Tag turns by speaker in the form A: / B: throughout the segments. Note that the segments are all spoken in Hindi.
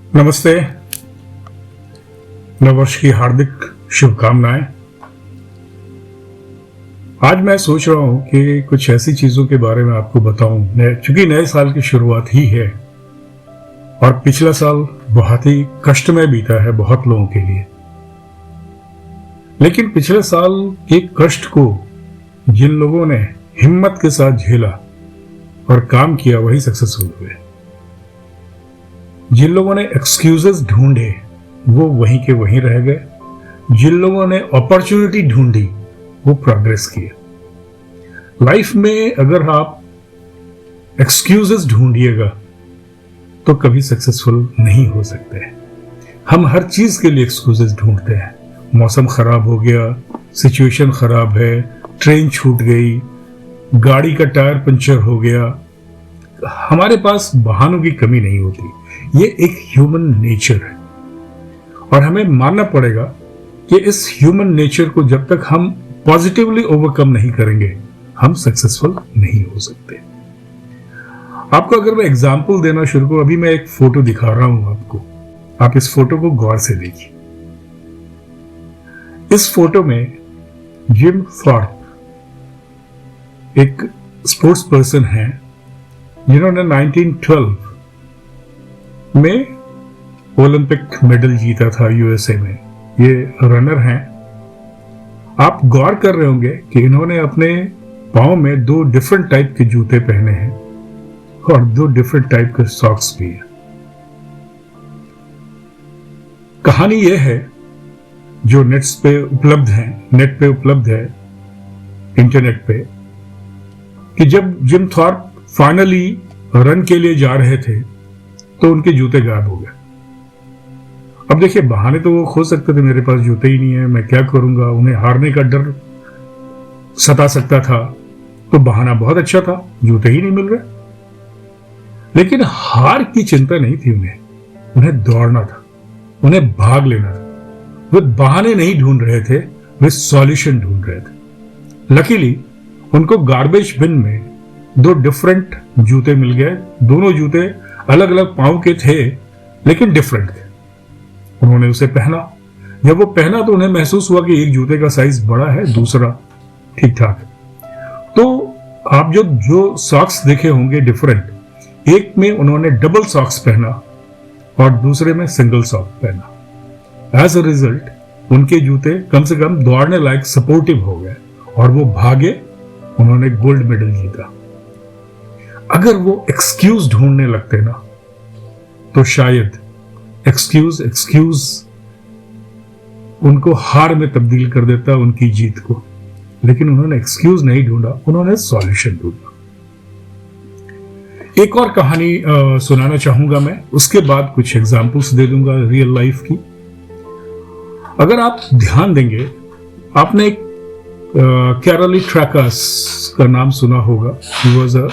A: नमस्ते। नववर्ष की हार्दिक शुभकामनाएं। आज मैं सोच रहा हूं कि कुछ ऐसी चीजों के बारे में आपको बताऊं, चूंकि नए साल की शुरुआत ही है और पिछला साल बहुत ही कष्टमय बीता है बहुत लोगों के लिए। लेकिन पिछले साल के कष्ट को जिन लोगों ने हिम्मत के साथ झेला और काम किया वही सक्सेसफुल हुए। जिन लोगों ने एक्सक्यूजेस ढूंढे वो वहीं के वहीं रह गए। जिन लोगों ने अपॉर्चुनिटी ढूंढी वो प्रोग्रेस किए। लाइफ में अगर आप एक्सक्यूजेस ढूंढिएगा तो कभी सक्सेसफुल नहीं हो सकते। हम हर चीज के लिए एक्सक्यूजेस ढूंढते हैं। मौसम खराब हो गया, सिचुएशन खराब है, ट्रेन छूट गई, गाड़ी का टायर पंचर हो गया। हमारे पास बहानों की कमी नहीं होती। ये एक ह्यूमन नेचर है और हमें मानना पड़ेगा कि इस ह्यूमन नेचर को जब तक हम पॉजिटिवली ओवरकम नहीं करेंगे हम सक्सेसफुल नहीं हो सकते। आपको अगर मैं एग्जांपल देना शुरू करूं, अभी मैं एक फोटो दिखा रहा हूं आपको। आप इस फोटो को गौर से देखिए। इस फोटो में जिम थॉर्प एक स्पोर्ट्स पर्सन है जिन्होंने 1912 में ओलंपिक मेडल जीता था यूएसए में। ये रनर हैं। आप गौर कर रहे होंगे कि इन्होंने अपने पांव में दो डिफरेंट टाइप के जूते पहने हैं और दो डिफरेंट टाइप के सॉक्स भी हैं। कहानी यह है जो नेट पे उपलब्ध है इंटरनेट पे, कि जब जिम थॉर्प फाइनली रन के लिए जा रहे थे तो उनके जूते गायब हो गए। अब देखिए, बहाने तो वो खोज सकते थे, मेरे पास जूते ही नहीं है, मैं क्या करूंगा। उन्हें हारने का डर सता सकता था तो बहाना बहुत अच्छा था, जूते ही नहीं मिल रहे। लेकिन हार की चिंता नहीं थी उन्हें दौड़ना था, उन्हें भाग लेना था। वे बहाने नहीं ढूंढ रहे थे, वे सॉल्यूशन ढूंढ रहे थे। लकीली उनको गार्बेज बिन में दो डिफरेंट जूते मिल गए। दोनों जूते अलग अलग पांव के थे लेकिन डिफरेंट थे। उन्होंने उसे पहना। जब वो पहना तो उन्हें महसूस हुआ कि एक जूते का साइज बड़ा है, दूसरा ठीक ठाक। तो आप जो सॉक्स देखे होंगे डिफरेंट, एक में उन्होंने डबल सॉक्स पहना और दूसरे में सिंगल सॉक पहना। एज अ रिजल्ट उनके जूते कम से कम दौड़ने लायक सपोर्टिव हो गए और वो भागे, उन्होंने गोल्ड मेडल जीता। अगर वो एक्सक्यूज ढूंढने लगते ना तो शायद एक्सक्यूज उनको हार में तब्दील कर देता, उनकी जीत को। लेकिन उन्होंने एक्सक्यूज नहीं ढूंढा, उन्होंने सॉल्यूशन ढूंढा। एक और कहानी सुनाना चाहूंगा मैं, उसके बाद कुछ एग्जांपल्स दे दूंगा रियल लाइफ की। अगर आप ध्यान देंगे, आपने एक कैरोली ट्रैकर्स का नाम सुना होगा। He was a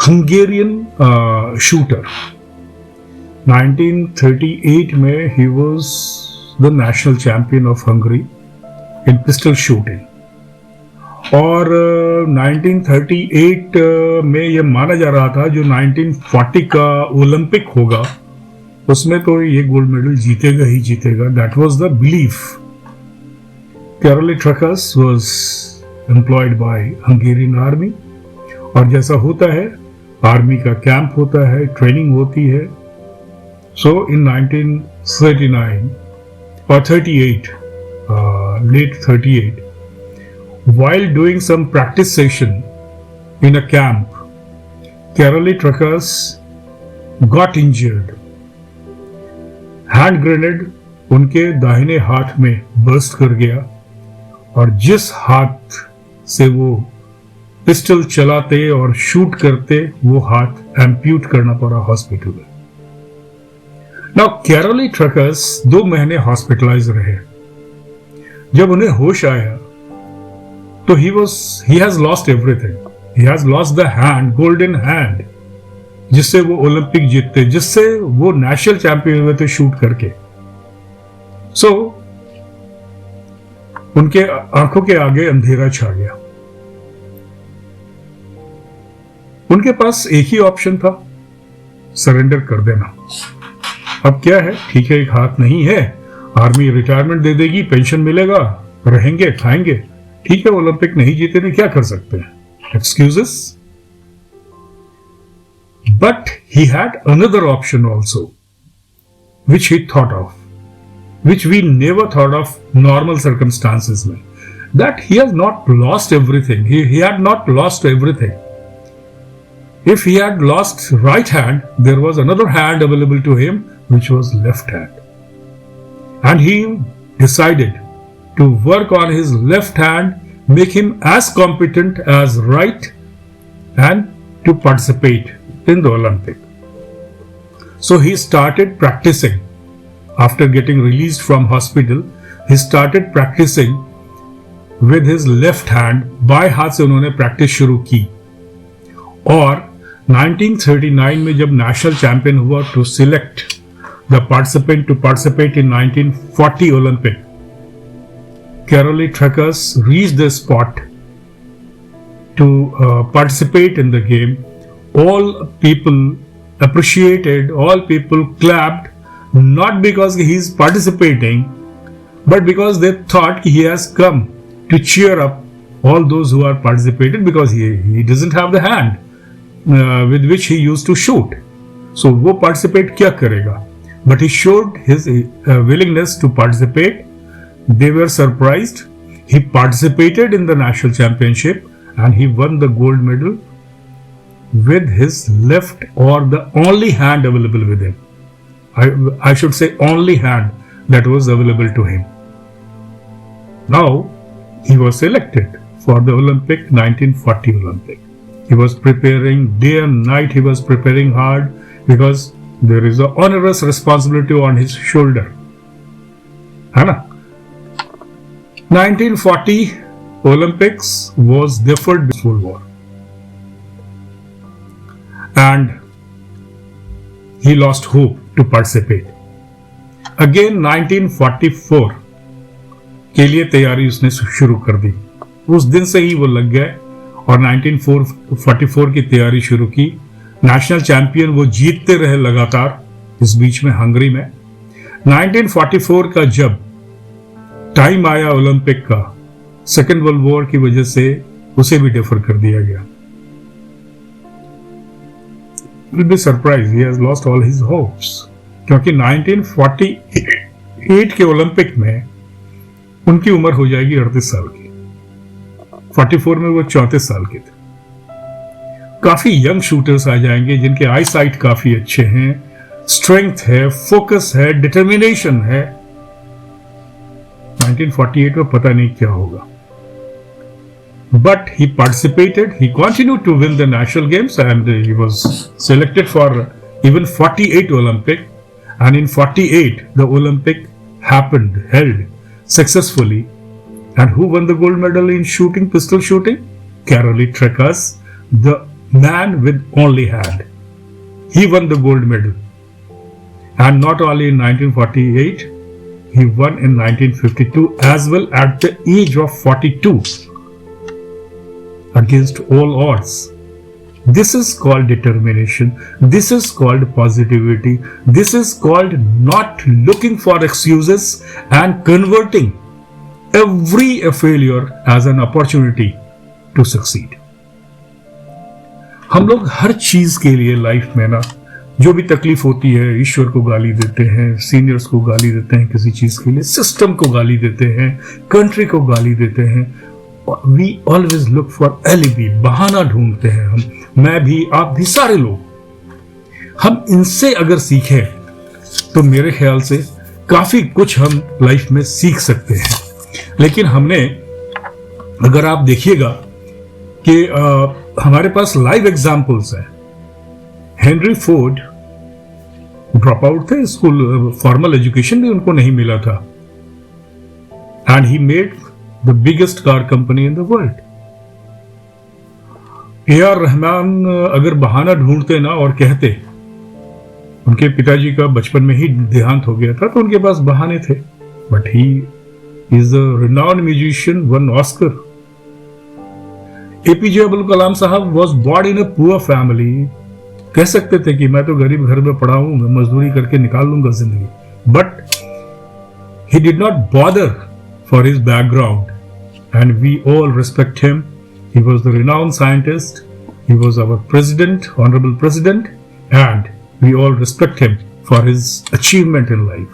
A: Hungarian shooter. 1938 में he was the national champion of Hungary in pistol shooting. और 1938 में यह माना जा रहा था जो 1940 का ओलंपिक होगा उसमें तो ये गोल्ड मेडल जीतेगा ही जीतेगा। That was the belief. Karoly Takacs was employed by Hungarian army और जैसा होता है आर्मी का कैंप होता है, ट्रेनिंग होती है। सो इन 1939 or 38, late 38, while doing some practice session in a camp, Carolee Truckers got injured. Hand grenade उनके दाहिने हाथ में बर्स्ट कर गया और जिस हाथ से वो पिस्टल चलाते और शूट करते वो हाथ एम्प्यूट करना पड़ा हॉस्पिटल में। नाउ कैरोली ट्रैकर्स 2 महीने हॉस्पिटलाइज रहे। जब उन्हें होश आया तो he has lost everything. He has lost the hand, golden hand, जिससे वो ओलंपिक जीतते, जिससे वो नेशनल चैंपियन हुए थे शूट करके। सो उनके आंखों के आगे अंधेरा छा गया। उनके पास एक ही ऑप्शन था, सरेंडर कर देना। अब क्या है, ठीक है, एक हाथ नहीं है, आर्मी रिटायरमेंट दे देगी, पेंशन मिलेगा, रहेंगे, खाएंगे, ठीक है, ओलंपिक नहीं जीते तो क्या कर सकते हैं, excuses. But he had another option also which he thought of, which we never thought of normal circumstances में, that he has not lost everything. He had not lost everything. If he had lost right hand, there was another hand available to him, which was left hand. And he decided to work on his left hand, make him as competent as right, and to participate in the Olympic. So he started practicing. After getting released from hospital, he started practicing with his left hand. बाएं हाथ से उन्होंने प्रैक्टिस शुरू की. और 1939 में जब नेशनल चैंपियन हुआ to select the participant to participate in 1940 Olympic, Carolee Tracus reached the spot to participate in the game. All people appreciated, all people clapped, not because he is participating, but because they thought he has come to cheer up all those who are participating, because he doesn't have the hand with which he used to shoot. So वो participate क्या करेगा? But he showed his willingness to participate. They were surprised. He participated in the national championship and he won the gold medal with his left, or the only hand available with him. I should say only hand that was available to him. Now he was selected for the Olympic 1940 Olympic. He was preparing day and night. He was preparing hard because there is an onerous responsibility on his shoulder. है ना? 1940 Olympics was deferred before war. And he lost hope to participate. Again 1944 के लिए तैयारी उसने शुरू कर दी. उस दिन से ही वो लग गए और 1944 की तैयारी शुरू की. नेशनल चैंपियन वो जीतते रहे लगातार. इस बीच में हंगरी में 1944 का जब टाइम आया ओलंपिक का, सेकेंड वर्ल्ड वॉर की वजह से उसे भी डिफर कर दिया गया. Will be surprised, he has lost all his hopes. क्योंकि 1948 के ओलंपिक में उनकी उम्र हो जाएगी 38 साल की. 44 में वो 34 साल के थे. काफी यंग शूटर्स आ जाएंगे जिनके आई साइट काफी अच्छे हैं, स्ट्रेंथ है, फोकस है, डिटर्मिनेशन है. 1948 में पता नहीं क्या होगा. But he participated, he continued to win the national games, and he was selected for even 48 Olympic, and in 48 the Olympic held successfully. And who won the gold medal in shooting, pistol shooting? Carolee Tracus, the man with only hand. He won the gold medal. And not only in 1948, he won in 1952 as well at the age of 42. Against all odds. This is called determination. This is called positivity. This is called not looking for excuses and converting every failure as an opportunity to succeed. हम लोग हर चीज के लिए लाइफ में ना, जो भी तकलीफ होती है, ईश्वर को गाली देते हैं, सीनियर्स को गाली देते हैं किसी चीज के लिए, सिस्टम को गाली देते हैं, कंट्री को गाली देते हैं. We always look for alibi, बहाना ढूंढते हैं हम, मैं भी, आप भी, सारे लोग. हम इनसे अगर सीखें तो मेरे ख्याल से काफी कुछ हम लाइफ में सीख सकते हैं. लेकिन हमने, अगर आप देखिएगा कि हमारे पास लाइव एग्जाम्पल्स हैं. हेनरी फोर्ड ड्रॉप आउट थे स्कूल, फॉर्मल एजुकेशन भी उनको नहीं मिला था, and he made the biggest car company in the world. A.R. Rahman अगर बहाना ढूंढते ना और कहते, उनके पिताजी का बचपन में ही देहांत हो गया था तो उनके पास बहाने थे. But he is a renowned musician, won Oscar. APJ Abdul Kalam Sahab was born in a poor family, कह सकते थे कि मैं तो गरीब घर में पड़ा हूं, मैं मजदूरी करके निकाल लूंगा जिंदगी, but he did not bother for his background, and we all respect him. He was the renowned scientist, he was our president, honorable president, and we all respect him for his achievement in life.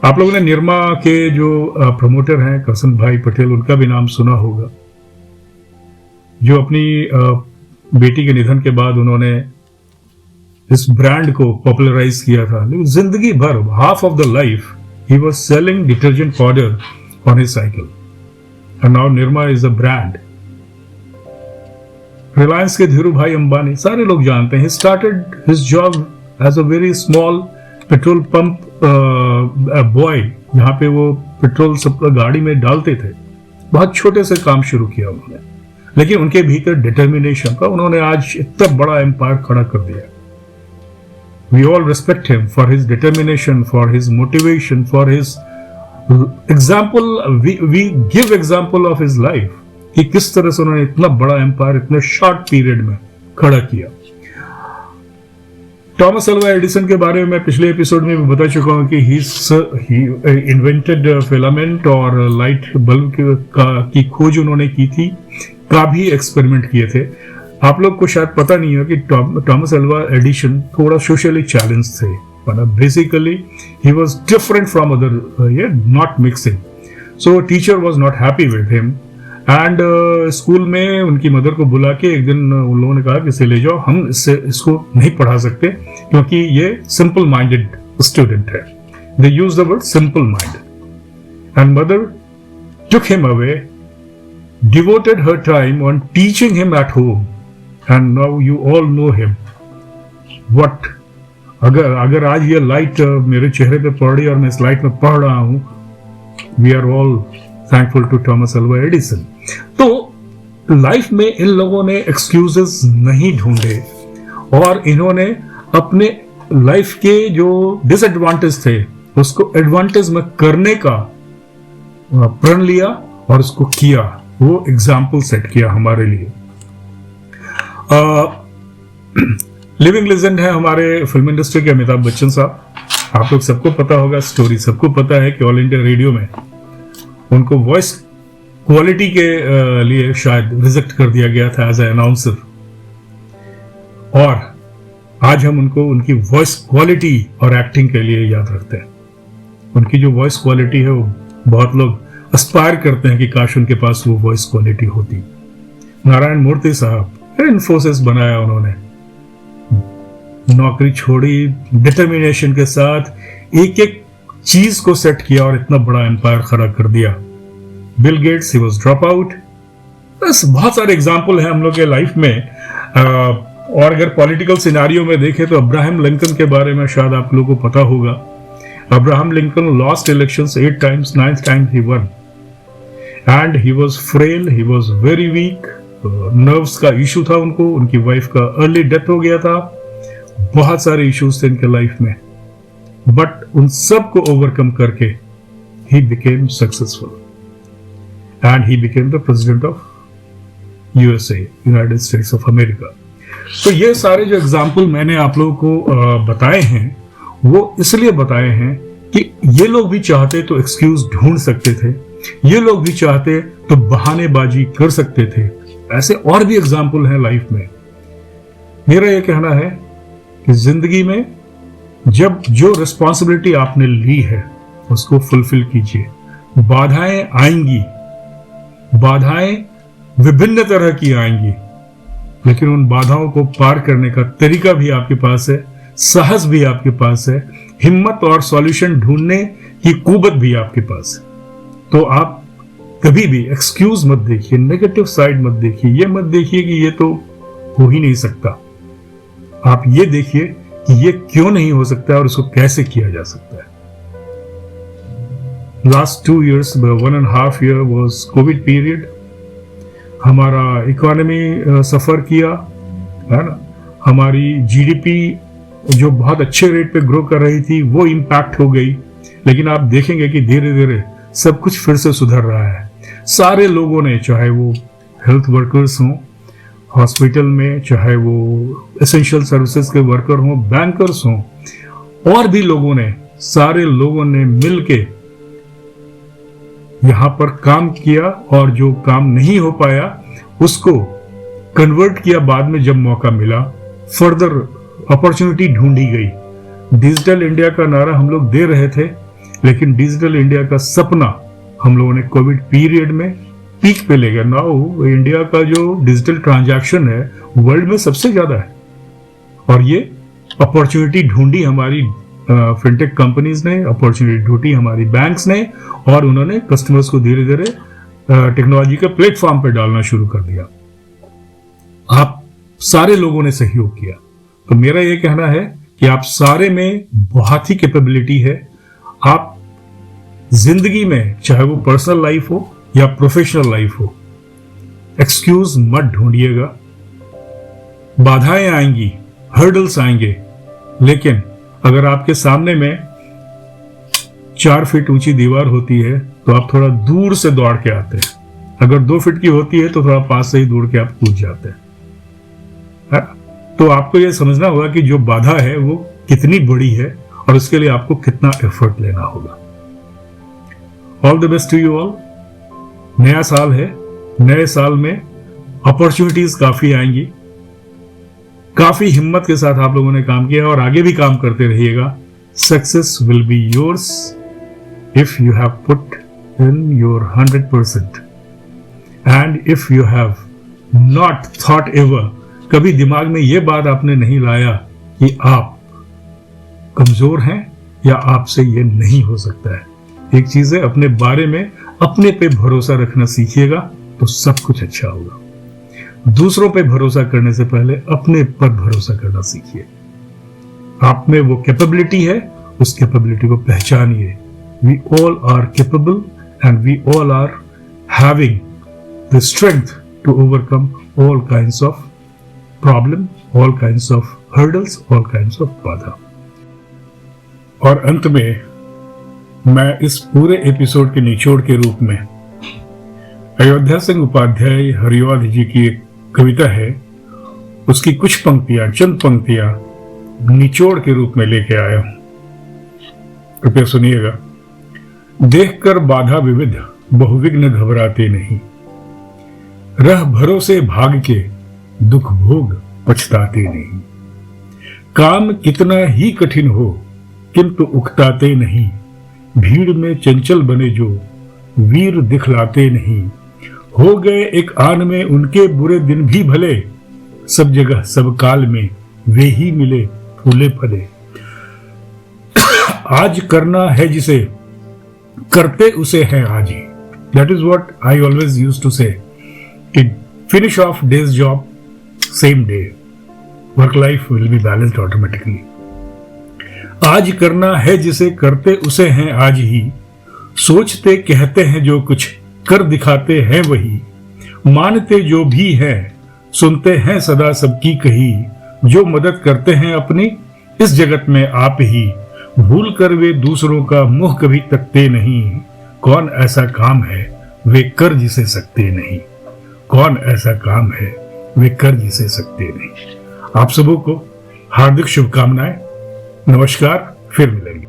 A: आप लोगों ने निरमा के जो प्रमोटर हैं करसन भाई पटेल, उनका भी नाम सुना होगा, जो अपनी बेटी के निधन के बाद उन्होंने इस ब्रांड को पॉपुलराइज किया था। लेकिन जिंदगी भर, half of the life, he was selling detergent powder on his cycle, and now Nirma is a brand. Reliance के धीरू भाई अंबानी सारे लोग जानते हैं। He started his job as a very small petrol pump boy, जहां पे वो पेट्रोल सब गाड़ी में डालते थे। बहुत छोटे से काम शुरू किया उन्होंने, लेकिन उनके भीतर डिटर्मिनेशन का, उन्होंने आज इतना बड़ा एम्पायर खड़ा कर दिया। We all respect him for his determination, for his motivation, for his example. We give example of his life कि किस तरह से उन्होंने इतना बड़ा एम्पायर इतने शॉर्ट पीरियड में खड़ा किया। टॉमस अल्वा एडिसन के बारे में मैं पिछले एपिसोड में भी बता चुका हूं कि he invented फिलामेंट और लाइट बल्ब की खोज उन्होंने की थी, का भी एक्सपेरिमेंट किए थे। आप लोग को शायद पता नहीं है कि टॉमस अल्वा एडिसन थोड़ा सोशली चैलेंज थे, मतलब basically he was different from other, not mixing. So teacher was not happy with him, and school में उनकी मदर को बुला के एक दिन उन लोगों ने कहा कि इसे ले जाओ, हम इसको नहीं पढ़ा सकते क्योंकि ये सिंपल माइंडेड स्टूडेंट है। They use the word simple minded, and mother took him away, devoted her time on teaching him at home, and now you all know him. What? अगर आज ये लाइट मेरे चेहरे पे पड़ रही है और मैं इस लाइट में पढ़ रहा हूं, we are all thankful to Thomas Alva Edison. तो लाइफ में इन लोगों ने एक्सक्यूजेस नहीं ढूंढे और इन्होंने अपने लाइफ के जो डिसएडवांटेज थे उसको एडवांटेज में करने का प्रण लिया और उसको किया, वो एग्जाम्पल सेट किया हमारे लिए। लिविंग लेजेंड है हमारे फिल्म इंडस्ट्री के अमिताभ बच्चन साहब। आप लोग सबको पता होगा, स्टोरी सबको पता है कि ऑल इंडिया रेडियो में उनको वॉइस क्वालिटी के लिए शायद रिजेक्ट कर दिया गया था एज ए अनाउंसर, और आज हम उनको उनकी वॉइस क्वालिटी और एक्टिंग के लिए याद रखते हैं। उनकी जो वॉइस क्वालिटी है वो बहुत लोग एस्पायर करते हैं कि काश उनके पास वो वॉइस क्वालिटी होती। नारायण मूर्ति साहब, इन्फोसिस बनाया उन्होंने, नौकरी छोड़ी, डिटर्मिनेशन के साथ एक एक चीज को सेट किया और इतना बड़ा एम्पायर खड़ा कर दिया। Bill Gates, he was drop out. बस बहुत सारे एग्जाम्पल हैं हम लोग के लाइफ में। और अगर पॉलिटिकल सिनारियो में देखें तो अब्राहम लिंकन के बारे में शायद आप लोगों को पता होगा। Abraham Lincoln lost elections 8 times, 9th time he won, and he was frail, he was very weak, nerves का इशू था उनको, उनकी वाइफ का अर्ली डेथ हो गया था, बहुत सारे इश्यूज थे इनके लाइफ में, बट उन सब को ओवरकम करके he became successful and he became the president of USA, United States of America. तो ये सारे जो एग्जाम्पल मैंने आप लोगों को बताए हैं वो इसलिए बताए हैं कि ये लोग भी चाहते तो एक्सक्यूज ढूंढ सकते थे, ये लोग भी चाहते तो बहानेबाजी कर सकते थे। ऐसे और भी एग्जाम्पल हैं लाइफ में। मेरा ये कहना है कि जिंदगी में जब जो रिस्पॉन्सिबिलिटी आपने ली है उसको फुलफिल कीजिए। बाधाएं आएंगी, बाधाएं विभिन्न तरह की आएंगी, लेकिन उन बाधाओं को पार करने का तरीका भी आपके पास है, साहस भी आपके पास है, हिम्मत और सॉल्यूशन ढूंढने की कुवत भी आपके पास है। तो आप कभी भी एक्सक्यूज मत देखिए, नेगेटिव साइड मत देखिए, ये मत देखिए कि ये तो हो ही नहीं सकता। आप ये देखिए कि ये क्यों नहीं हो सकता और उसको कैसे किया जा सकता है। Last 2 years, 1.5 year was Covid period. हमारा इकोनॉमी सफर किया, है ना, हमारी जीडीपी जो बहुत अच्छे रेट पे ग्रो कर रही थी वो इम्पैक्ट हो गई, लेकिन आप देखेंगे कि धीरे धीरे सब कुछ फिर से सुधर रहा है। सारे लोगों ने, चाहे वो हेल्थ वर्कर्स हों, हॉस्पिटल में, चाहे वो एसेंशियल सर्विसेज के वर्कर हों, बैंकर्स हों, और भी लोगों ने, सारे लोगों ने मिलके यहां पर काम किया और जो काम नहीं हो पाया उसको कन्वर्ट किया। बाद में जब मौका मिला, फर्दर अपॉर्चुनिटी ढूंढी गई। डिजिटल इंडिया का नारा हम लोग दे रहे थे, लेकिन डिजिटल इंडिया का सपना हम लोगों ने कोविड पीरियड में पीक पे ले गया। नाउ इंडिया का जो डिजिटल ट्रांजैक्शन है वर्ल्ड में सबसे ज्यादा है, और ये अपॉर्चुनिटी ढूंढी हमारी फिनटेक कंपनीज ने, अपॉर्चुनिटी ढूंढी हमारी बैंक्स ने, और उन्होंने कस्टमर्स को धीरे धीरे टेक्नोलॉजी के प्लेटफॉर्म पे डालना शुरू कर दिया। आप सारे लोगों ने सहयोग किया। तो मेरा ये कहना है कि आप सारे में बहुत ही कैपेबिलिटी है। आप जिंदगी में, चाहे वो पर्सनल लाइफ हो या प्रोफेशनल लाइफ हो, एक्सक्यूज मत ढूंढिएगा। बाधाएं आएंगी, हर्डल्स आएंगे, लेकिन अगर आपके सामने में 4 फीट ऊंची दीवार होती है तो आप थोड़ा दूर से दौड़ के आते हैं। अगर 2 फीट की होती है तो थोड़ा पास से ही दौड़ के आप कूद जाते हैं। तो आपको यह समझना होगा कि जो बाधा है वो कितनी बड़ी है और उसके लिए आपको कितना एफर्ट लेना होगा। All the best to you all. नया साल है, नए साल में अपॉर्चुनिटीज काफी आएंगी। काफी हिम्मत के साथ आप लोगों ने काम किया और आगे भी काम करते रहिएगा। Success will be yours if you have put in your 100%, and if you have not thought ever, कभी दिमाग में यह बात आपने नहीं लाया कि आप कमजोर हैं या आपसे यह नहीं हो सकता है। एक चीज है, अपने बारे में अपने पे भरोसा रखना सीखिएगा तो सब कुछ अच्छा होगा। दूसरों पे भरोसा करने से पहले अपने पर भरोसा करना सीखिए। आप में वो कैपेबिलिटी है, उस कैपेबिलिटी को पहचानिए। We all are capable and we all are having the strength to overcome all kinds of problem, all kinds of hurdles, all kinds of बाधा। और अंत में मैं इस पूरे एपिसोड के निचोड़ के रूप में अयोध्या सिंह उपाध्याय हरिवाद जी की एक कविता है, उसकी कुछ पंक्तियां, चंद पंक्तियां निचोड़ के रूप में लेके आया हूं। कृपया सुनिएगा। देखकर बाधा विविध बहुविघ्न घबराते नहीं, रह भरोसे भाग के दुख भोग पछताते नहीं। काम कितना ही कठिन हो किंतु उकताते नहीं, भीड़ में चंचल बने जो वीर दिखलाते नहीं। हो गए एक आन में उनके बुरे दिन भी भले, सब जगह सब काल में वे ही मिले फूले फले। आज करना है जिसे करते उसे है आज ही। That is what I always used to say, कि finish of day's job same day, work life will be balanced automatically. आज करना है जिसे करते उसे हैं आज ही, सोचते कहते हैं जो कुछ कर दिखाते हैं वही। मानते जो भी हैं सुनते हैं सदा सबकी कही, जो मदद करते हैं अपनी इस जगत में आप ही। भूल कर वे दूसरों का मुंह कभी तकते नहीं, कौन ऐसा काम है वे कर जिसे सकते नहीं। कौन ऐसा काम है वे कर जिसे सकते नहीं। आप सबों को हार्दिक शुभकामनाएं। नमस्कार, फिर मिलेंगे।